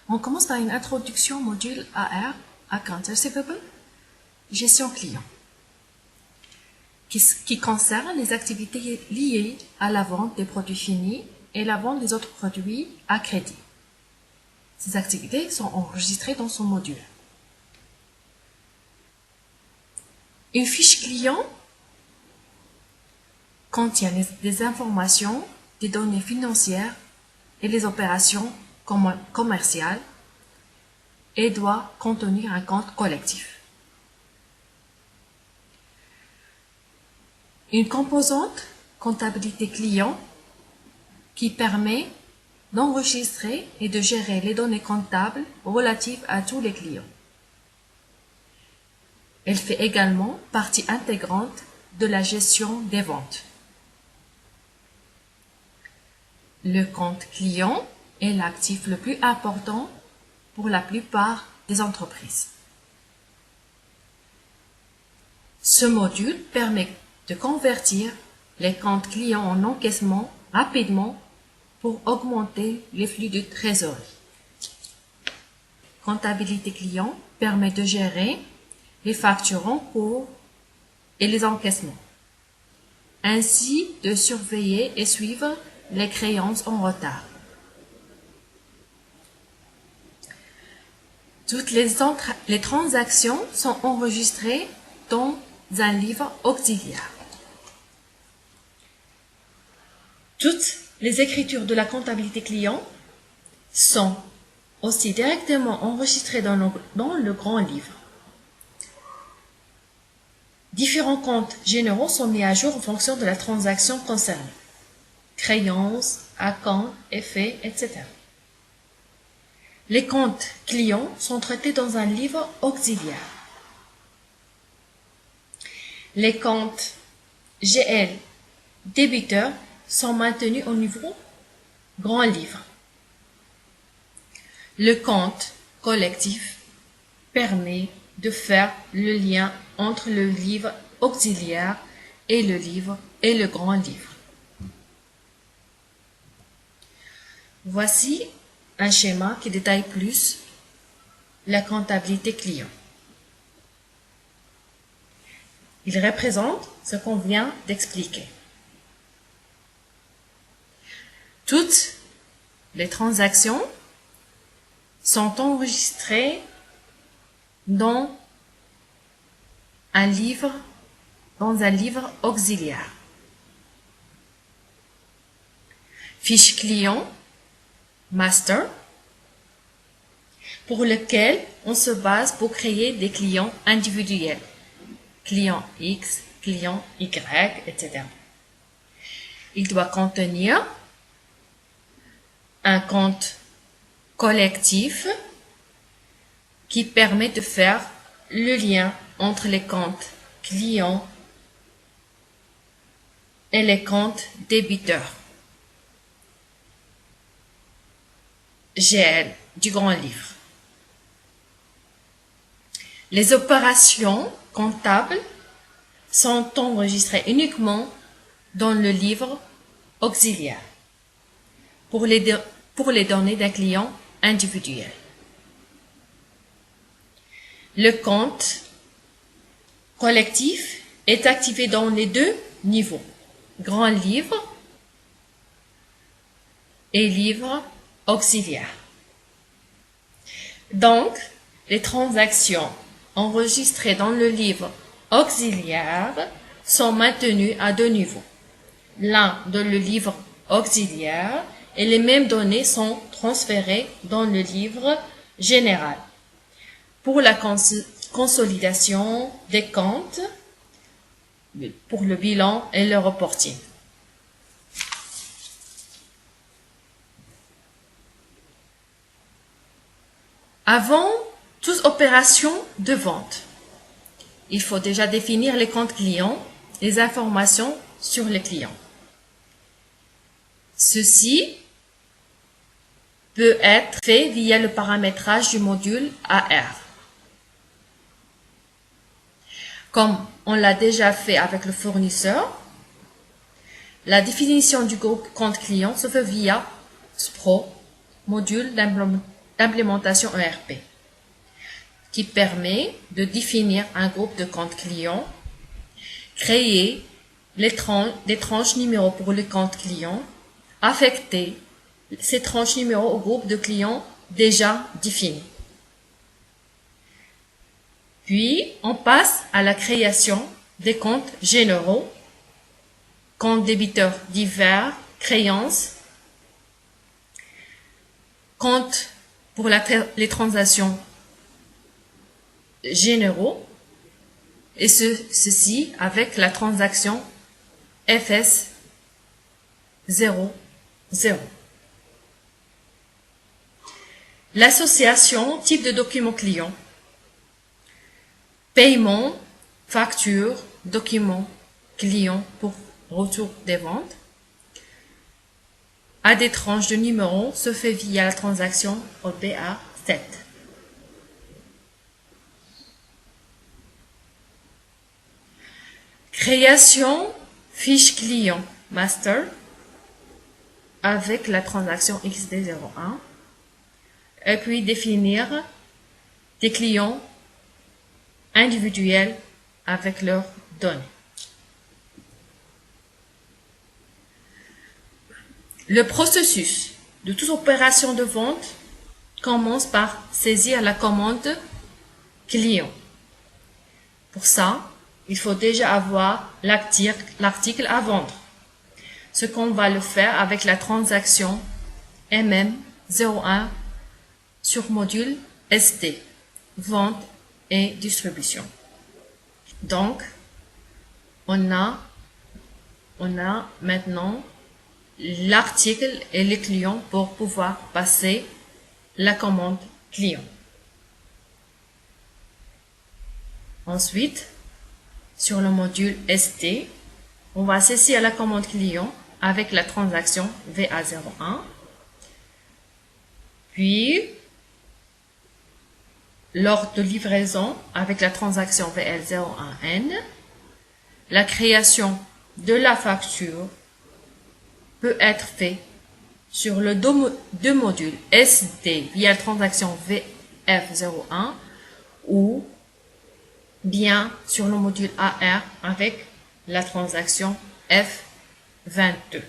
On commence par une introduction au module AR, Account Receivable, gestion client, qui concerne les activités liées à la vente des produits finis et la vente des autres produits à crédit. Ces activités sont enregistrées dans son module. Une fiche client contient des informations, des données financières et les opérations commerciales et doit contenir un compte collectif. Une composante comptabilité client qui permet d'enregistrer et de gérer les données comptables relatives à tous les clients. Elle fait également partie intégrante de la gestion des ventes. Le compte client est l'actif le plus important pour la plupart des entreprises. Ce module permet de convertir les comptes clients en encaissement rapidement pour augmenter les flux de trésorerie. Comptabilité client permet de gérer les factures en cours et les encaissements, ainsi de surveiller et suivre les créances en retard. Toutes les transactions sont enregistrées dans un livre auxiliaire. Toutes les écritures de la comptabilité client sont aussi directement enregistrées dans le grand livre. Différents comptes généraux sont mis à jour en fonction de la transaction concernée. Créances, acomptes, effets, etc. Les comptes clients sont traités dans un livre auxiliaire. Les comptes GL débiteurs sont maintenus au niveau grand livre. Le compte collectif permet de faire le lien entre le livre auxiliaire et le grand livre. Voici un schéma qui détaille plus la comptabilité client. Il représente ce qu'on vient d'expliquer. Toutes les transactions sont enregistrées dans un livre auxiliaire. Fiche client, master, pour lequel on se base pour créer des clients individuels. Client X, client Y, etc. Il doit contenir un compte collectif qui permet de faire le lien entre les comptes clients et les comptes débiteurs. GL du grand livre. Les opérations comptables sont enregistrées uniquement dans le livre auxiliaire pour les données d'un client individuel. Le compte collectif est activé dans les deux niveaux, grand livre et livre auxiliaire. Donc, les transactions enregistrées dans le livre auxiliaire sont maintenues à deux niveaux. L'un dans le livre auxiliaire et les mêmes données sont transférées dans le livre général pour la consolidation des comptes, pour le bilan et le reporting. Avant toute opération de vente, il faut déjà définir les comptes clients, les informations sur les clients. Ceci peut être fait via le paramétrage du module AR. Comme on l'a déjà fait avec le fournisseur, la définition du groupe compte client se fait via SPRO, module implémentation ERP qui permet de définir un groupe de comptes clients, créer des tranches numéros pour les comptes clients, affecter ces tranches numéros au groupe de clients déjà définis. Puis, on passe à la création des comptes généraux, comptes débiteurs divers, créances, comptes pour les transactions généraux, et ceci avec la transaction FS 00. L'association type de document client, paiement, facture, document client pour retour des ventes, à des tranches de numéros se fait via la transaction OPA7. Création fiche client master avec la transaction XD01 et puis définir des clients individuels avec leurs données. Le processus de toute opération de vente commence par saisir la commande client. Pour ça, il faut déjà avoir l'article à vendre. Ce qu'on va le faire avec la transaction MM01 sur module SD, vente et distribution. Donc, on a maintenant l'article et les clients pour pouvoir passer la commande client. Ensuite, sur le module SD, on va saisir la commande client avec la transaction VA01. Puis, l'ordre de livraison avec la transaction VL01N. La création de la facture peut être faite sur le deux modules SD via la transaction VF01 ou bien sur le module AR avec la transaction F22.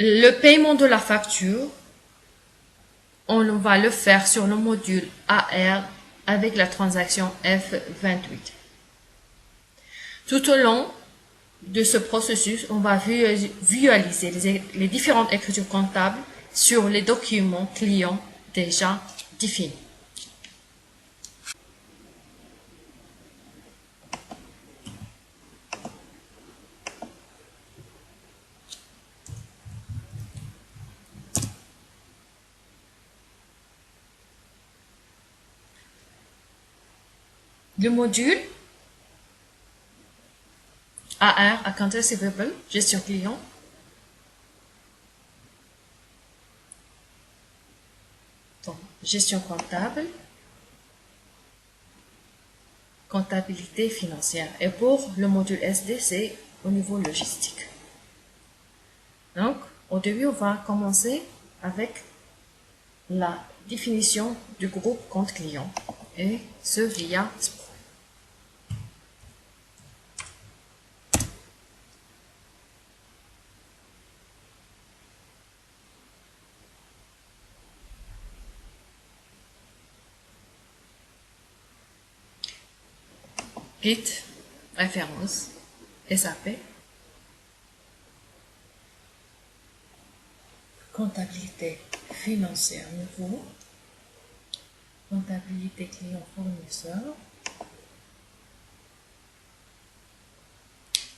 Le paiement de la facture, on va le faire sur le module AR avec la transaction F28. Tout au long de ce processus, on va visualiser les différentes écritures comptables sur les documents clients déjà définis. Le module AR, Account Receivable, gestion client. Donc, gestion comptable, comptabilité financière. Et pour le module SD, c'est au niveau logistique. Donc, au début, on va commencer avec la définition du groupe compte client et ce via SPRO. Git, référence, SAP, comptabilité financière nouveau, comptabilité client fournisseur,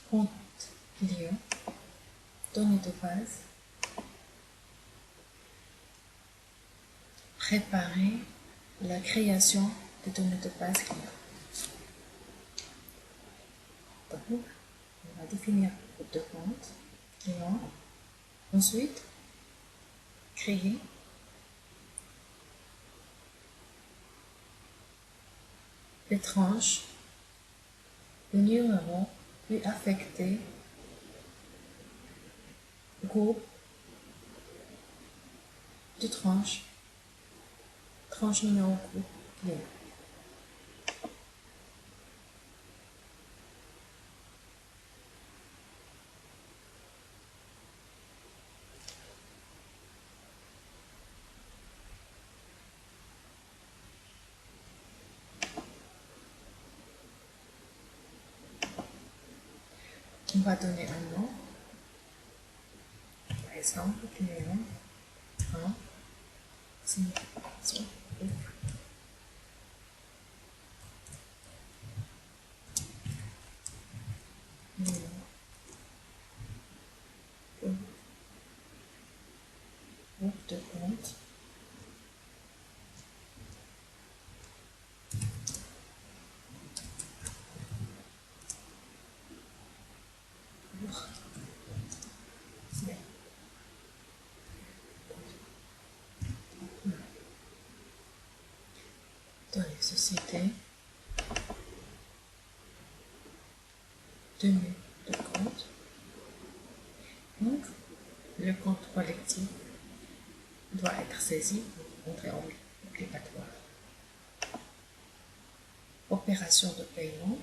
compte client, données de base, préparer la création de données de base client. Donc, on va définir le groupe de compte client. Ensuite, créer les tranches, le numéro, puis affecter courbe de tranche numéro courbe client. On va donner un nom, par exemple, client 1, signification, groupe de compte, dans les sociétés, tenue de compte. Donc, le compte collectif doit être saisi pour entrer en obligatoire. Opération de paiement,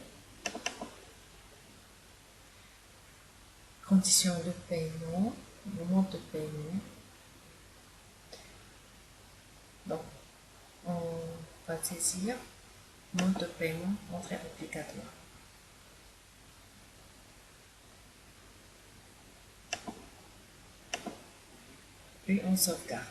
conditions de paiement, moment de paiement. Donc, on va saisir mode de paiement, entrée obligatoire. Puis on sauvegarde.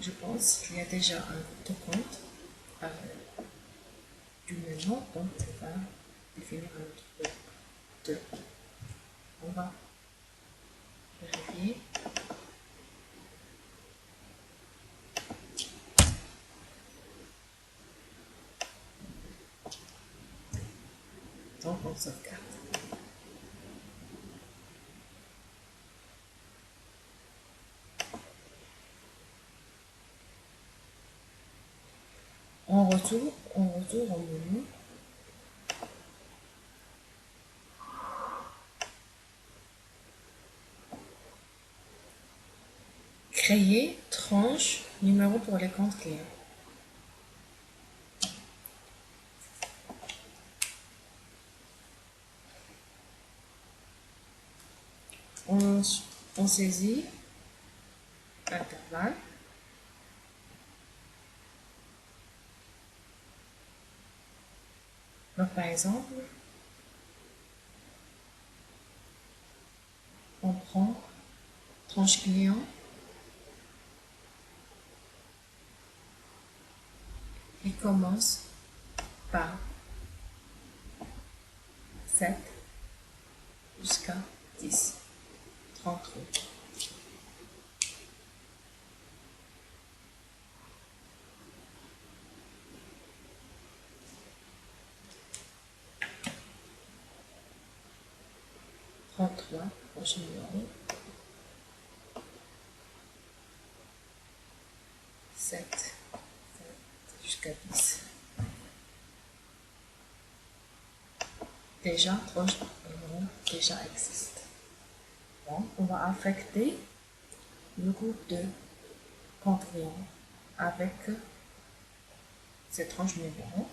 Je pense qu'il y a déjà un groupe de compte du même nom, donc on va définir un autre groupe de. On va vérifier. Donc on sauvegarde. On retourne au menu. Créer tranche numéro pour les comptes clients. On saisit intervalle. Donc, par exemple, on prend tranche client et commence par 7 jusqu'à 10, 33. Prochain numéro. 7 jusqu'à 10. Déjà, tranche numéro déjà existe. Donc, on va affecter le groupe de compte client avec ces tranches numéro.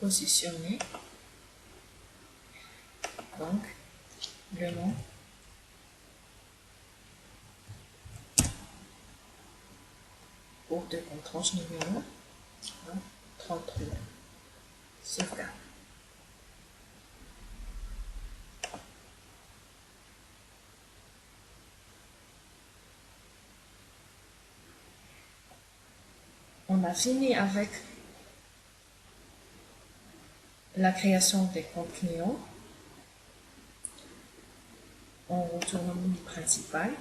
Positionner donc le nom pour de tranche numéro 33. Sauvegarde. On a fini avec la création des comptes clients. On retourne au menu principal.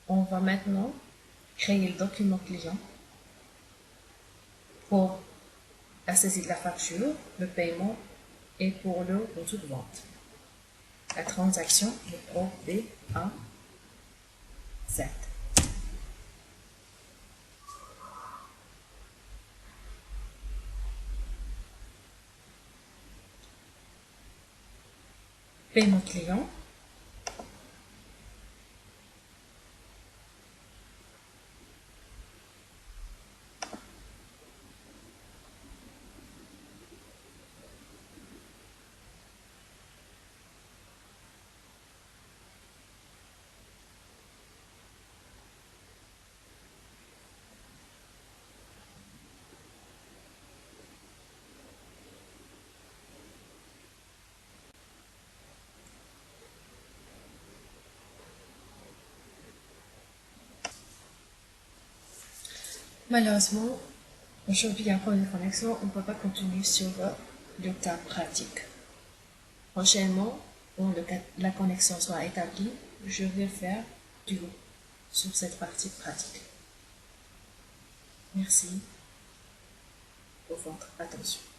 On va maintenant créer le document client pour à saisir la facture, le paiement et pour le retour de vente. La transaction de OBAZ. Paiement client. Malheureusement, aujourd'hui, à cause de connexion, on ne peut pas continuer sur le cas pratique. Prochainement, quand la connexion soit établie, je vais faire du sur cette partie pratique. Merci pour votre attention.